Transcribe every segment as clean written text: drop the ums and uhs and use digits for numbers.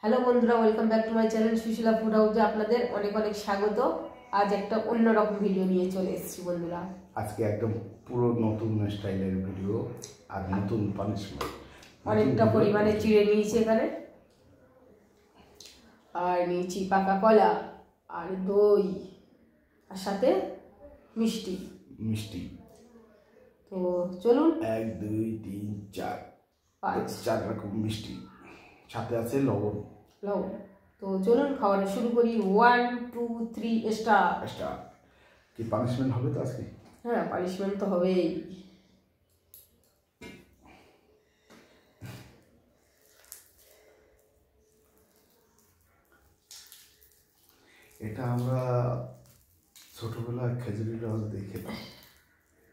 Hello বন্ধুরা, welcome back to my channel Sushila food হাউসে আপনাদের অনেক অনেক স্বাগত। আজ একটা অন্যরকম ভিডিও নিয়ে চলে এসেছি বন্ধুরা। আজকে একদম পুরো নতুন স্টাইলের ভিডিও আর নতুন পানিশমেন্ট। অনেকটা পরিমাণে চিড়ে নিয়েছি এখানে, আর নিয়েছি পাকা কলা আর দই আর সাথে মিষ্টি মিষ্টি তো চলুন, 1 2 3 4 4 রকম মিষ্টি, সাথে আছে লবণ। তো চলুন খাওয়ানো শুরু করি। 1 2 3 স্টার্ট। কি পানিশমেন্ট হবে তো আজকে? হ্যাঁ, পানিশমেন্ট তো হবেই। এটা আমরা ছোটবেলায় খেজুরির রস দিয়ে খেতাম,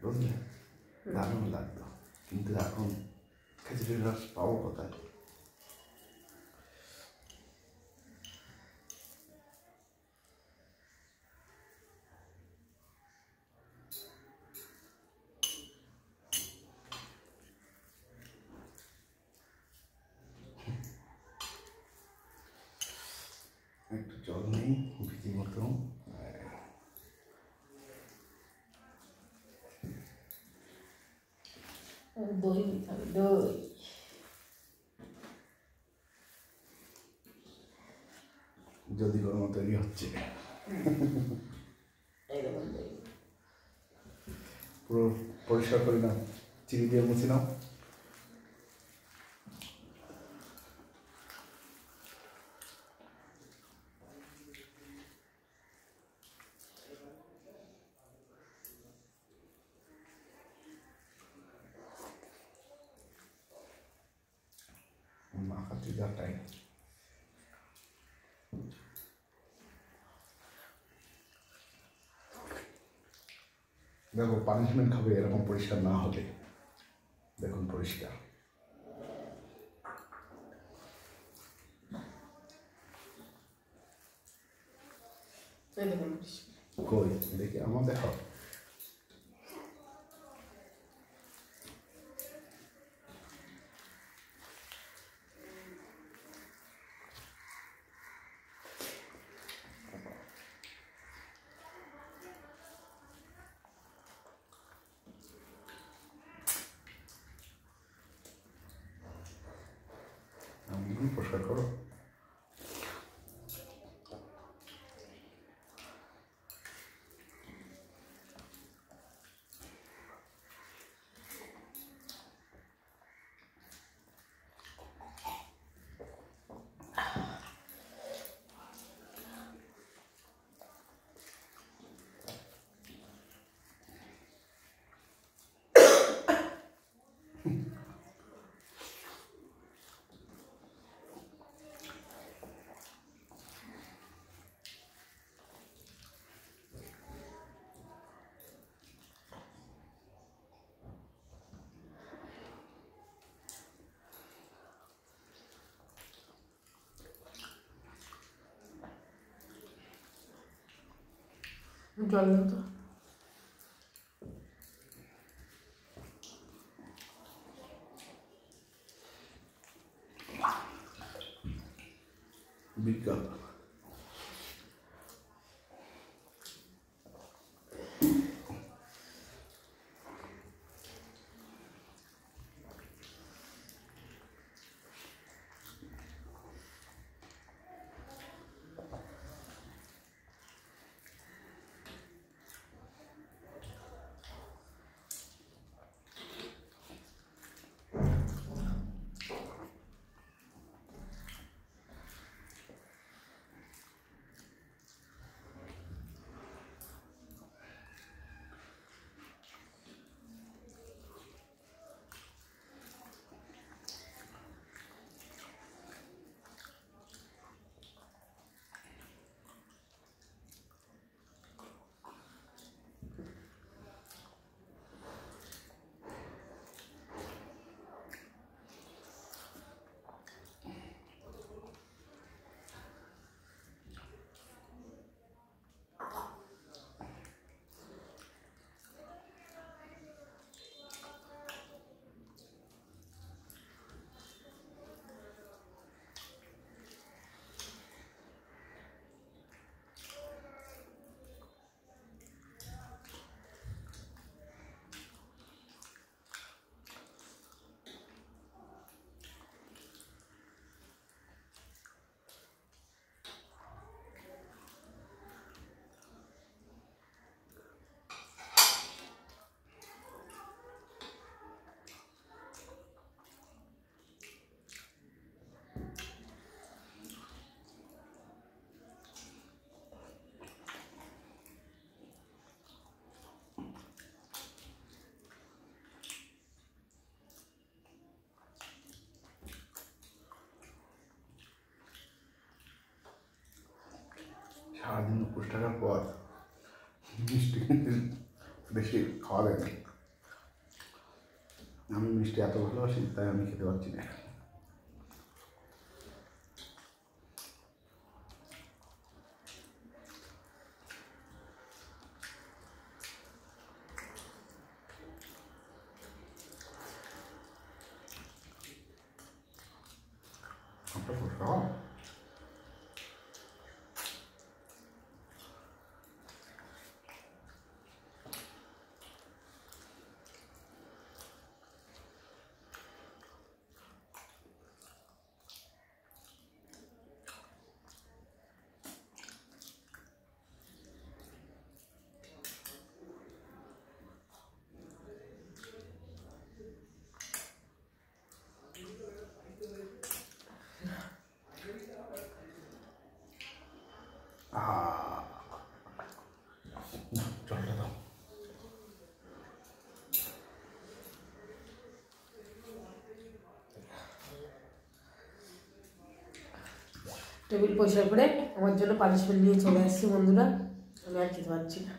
বুঝলে, দারুণ লাগতো। কিন্তু এখন খেজুরির রস পাবো কোথায়? একটু জল নেই ভিজি মতো, দই নিতে হবে, দই। যদি গরমা তৈরি হচ্ছে, পুরো পরিষ্কার করে নাও, চিনি দিয়ে মুছে নাও। মাখাতে যা টাইম, দেখো পানিশমেন্ট খাবে এরকম পরিষ্কার না হলে। দেখুন পরিষ্কার, কই দেখি আমার দেখো। পরিষ্কার করো। জল তো বিজ্ঞান বেশি খাওয়া যায় না। আমি মিষ্টি এত ভালোবাসি তাই আমি খেতে পারছি না। জলটা দাও। টেবিল পরিষ্কার করে আমার জন্য পানিশমেন্ট নিয়ে চলে আসছি বন্ধুরা, আমি আর খেতে পারছি না।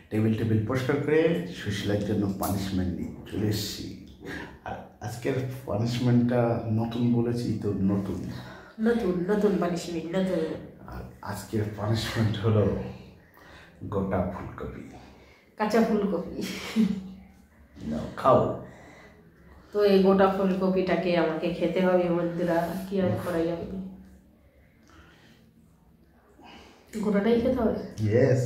টেবিল পরিষ্কার করে সুশীলার জন্য পানিশমেন্ট নিয়ে চলে এসেছি। আর আজকের পানিশমেন্টটা নতুন বলেছি তো, নতুন পানিশমেন্ট নতুন। আর আজকের পানিশমেন্ট হলো গোটা ফুলকপি, কাঁচা ফুলকপি। খাও। তো এই গোটা ফুলকপিটাকে আমাকে খেতে হবে বন্ধুরা, কি আর করা যাবে, গোটাটাই খেতে হবে। ইয়েস।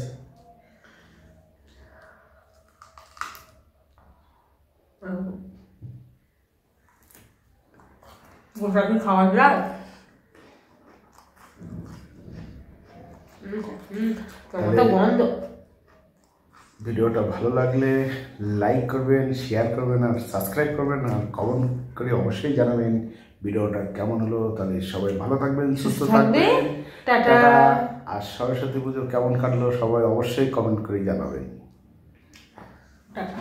গোটা কি খাওয়া যায়? টমেটো গন্ধ। ভিডিওটা ভালো লাগলে লাইক করবেন, শেয়ার করবেন আর সাবস্ক্রাইব করবেন আর কমেন্ট করে অবশ্যই জানাবেন ভিডিওটা কেমন হলো। তাহলে সবাই ভালো থাকবেন, সুস্থ থাকবেন, টাটা। আর সরস্বতী পুজো কেমন কাটলো সবাই অবশ্যই কমেন্ট করে জানাবেন। টাটা।